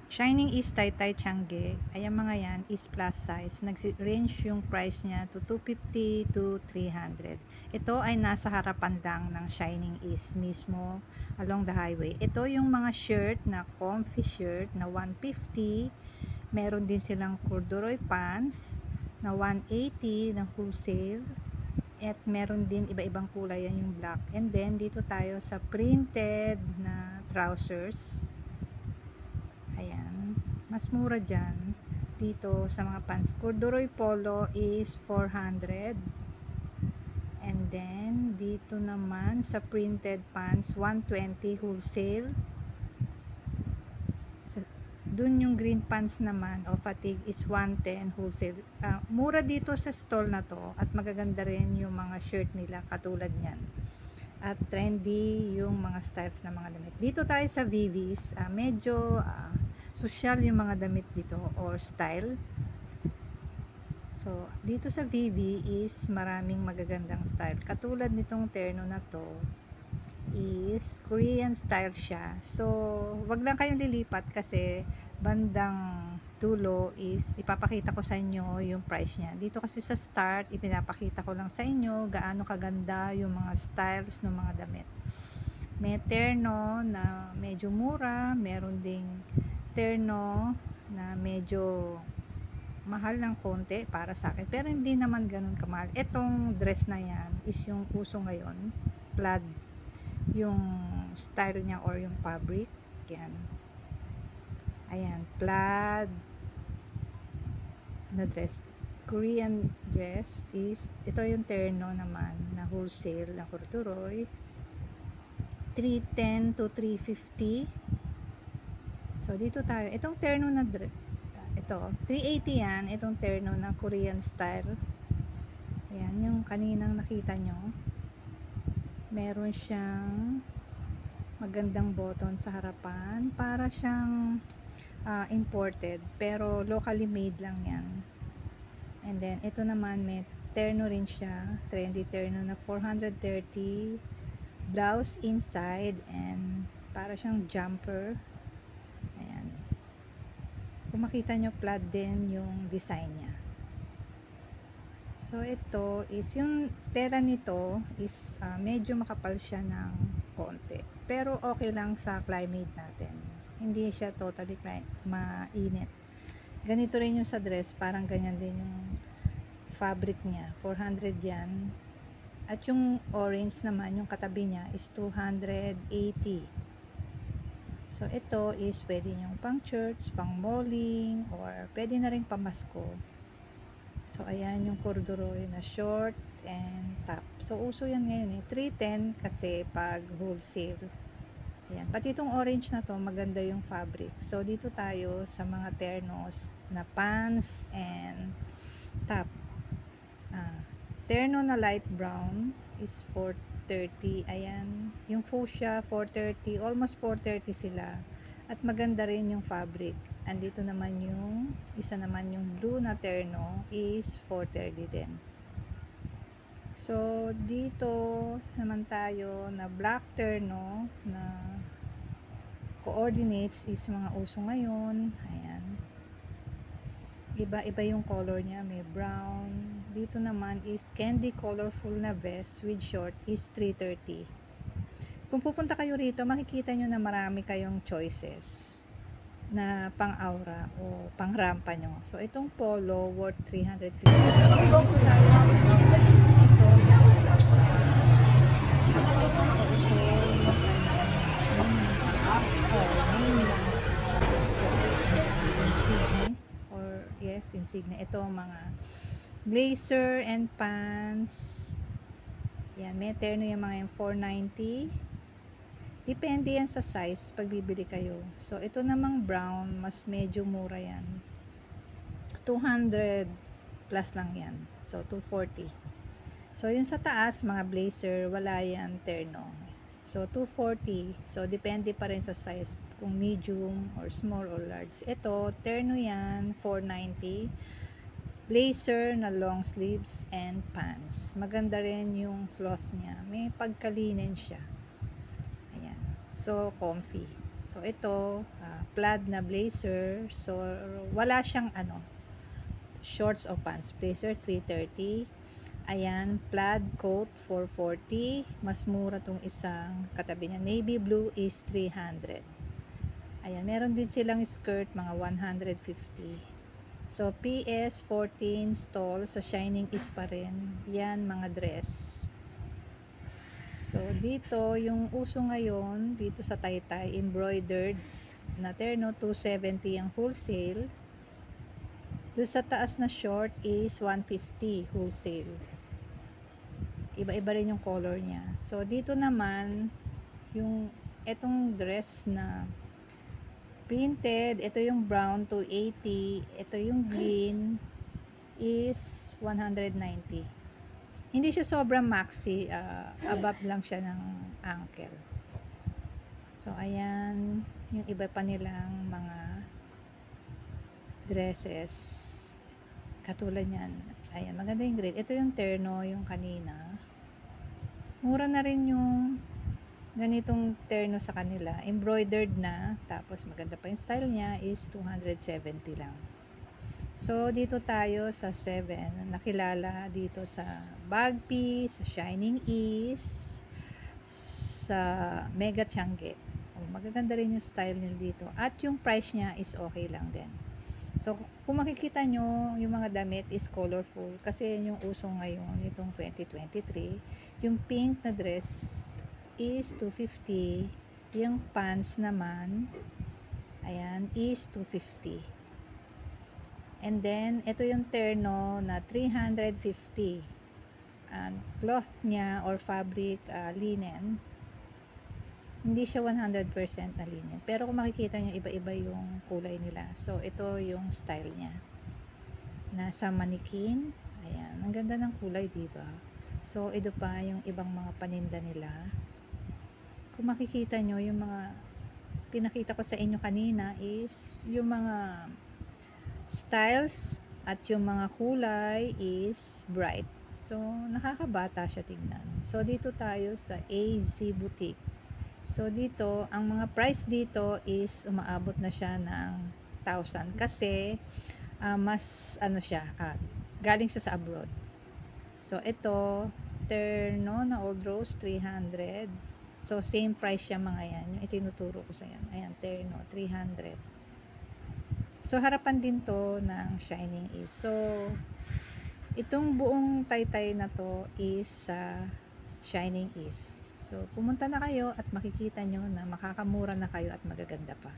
Shining is Taytay Changge. Ayan mga yan is plus size. Nag-range yung price niya to 250 to 300. Ito ay nasa harapan lang ng Shining is mismo along the highway. Ito yung mga shirt na comfy shirt na 150. Meron din silang corduroy pants na 180 ng wholesale. At meron din iba-ibang kulay yan yung black. And then dito tayo sa printed na trousers. Ayan, mas mura dyan dito sa mga pants. Corduroy polo is 400. And then dito naman sa printed pants 120 wholesale. Dun yung green pants naman o fatigue is 110 wholesale. Mura dito sa stall na to at magaganda rin yung mga shirt nila katulad nyan. At trendy yung mga styles na mga damit. Dito tayo sa Vivis, medyo social yung mga damit dito or style. So, dito sa VV is maraming magagandang style. Katulad nitong terno na to is Korean style siya. So, wag lang kayong lilipat kasi bandang dulo is ipapakita ko sa inyo yung price niya. Dito kasi sa start, ipinapakita ko lang sa inyo gaano kaganda yung mga styles ng mga damit. May terno na medyo mura, meron ding terno na medyo mahal ng konti para sa akin, pero hindi naman ganun kamahal. Etong dress na yan is yung uso ngayon, plaid yung style niya or yung fabric yan. Ayan, plaid na dress, Korean dress is, ito yung terno naman na wholesale na corduroy, 310 to 350. So, dito tayo. Itong terno na ito, 380 yan. Itong terno na Korean style. Ayan, yung kaninang nakita nyo. Meron siyang magandang button sa harapan. Para siyang imported. Pero locally made lang yan. And then, ito naman may terno rin siya. Trendy terno na 430. Blouse inside and para siyang jumper. Kung makita nyo, plaid din yung design niya. So, ito is, yung tela nito is medyo makapal siya ng konti. Pero okay lang sa climate natin. Hindi siya totally mainit. Ganito rin yung sa dress, parang ganyan din yung fabric niya. 400 yan. At yung orange naman, yung katabi niya is 280. So, ito is pwede nyo pang church, pang malling, or pwede na rin pamasko. So, ayan yung corduroy na short and top. So, uso yan ngayon 310 kasi pag wholesale. Ayan. Pati itong orange na to, maganda yung fabric. So, dito tayo sa mga ternos na pants and top. Terno na light brown is 430. Ayan, yung fuchsia 430, almost 430 sila. At maganda rin yung fabric. Andito naman yung isa naman yung blue na terno is 430 din. So dito naman tayo na black terno na coordinates is mga uso ngayon. Ayan. Iba-iba yung color niya, may brown. Dito naman is candy colorful na vest with short is 330. Kung pupunta kayo rito, makikita nyo na marami kayong choices na pang-aura o pang-rampa nyo. So, itong polo worth 350. So, dito tayo sa insignia. Ito mga blazer and pants. Yan, may terno yung mga yung 490. Depende yan sa size pag bibili kayo. So, ito namang brown, mas medyo mura yan. 200 plus lang yan. So, 240. So, yung sa taas, mga blazer, wala yan terno. So, 240. So, depende pa rin sa size. Kung medium or small or large. Ito, terno yan, 490. Blazer na long sleeves and pants. Maganda rin yung cloth niya. May pagkalinen siya. Ayan. So, comfy. So ito, plaid na blazer. So wala siyang shorts o pants. Blazer 330. Ayan, plaid coat 440. Mas mura tong isang katabi niya. Navy blue is 300. Ayan, meron din silang skirt mga 150. So PS 14 stall sa Shining East pa rin. Yan mga dress. So dito yung uso ngayon dito sa Taytay, embroidered na terno 270 ang wholesale. Doon sa taas na short is 150 wholesale. Iba-iba rin yung color niya. So dito naman yung etong dress na printed, ito yung brown 280, ito yung green is 190. Hindi siya sobrang maxi, above lang siya ng ankle. So ayan yung iba pa nilang mga dresses katulad niyan. Ayan, maganda yung green. Ito yung terno, yung kanina. Mura na rin yung ganitong terno sa kanila. Embroidered na. Tapos maganda pa yung style niya is 270 lang. So dito tayo sa 7. Nakilala dito sa Bagpi, sa Shining East, sa Mega Tiangge. Magaganda rin yung style niya dito. At yung price niya is okay lang din. So, kung makikita nyo, yung mga damit is colorful. Kasi yung uso ngayon, itong 2023, yung pink na dress is 250. Yung pants naman, ayan, is 250. And then, ito yung terno na 350. And cloth niya or fabric, linen, hindi siya 100% na linen. Pero kung makikita nyo, iba-iba yung kulay nila. So, ito yung style niya. Nasa manikin. Ayan. Ang ganda ng kulay, diba? So, ito pa yung ibang mga paninda nila. Kung makikita nyo, yung mga pinakita ko sa inyo kanina is yung mga styles at yung mga kulay is bright. So, nakakabata siya tignan. So, dito tayo sa AZ Boutique. So dito, ang mga price dito is umaabot na siya ng 1,000 kasi mas siya, galing siya sa abroad. So ito, terno na old rose 300. So same price siya mga yan, yung itinuturo ko sa yan. Ayan, terno 300. So harapan din to ng Shining East. So itong buong Taytay na to is sa Shining East. So, pumunta na kayo at makikita nyo na makakamura na kayo at magaganda pa.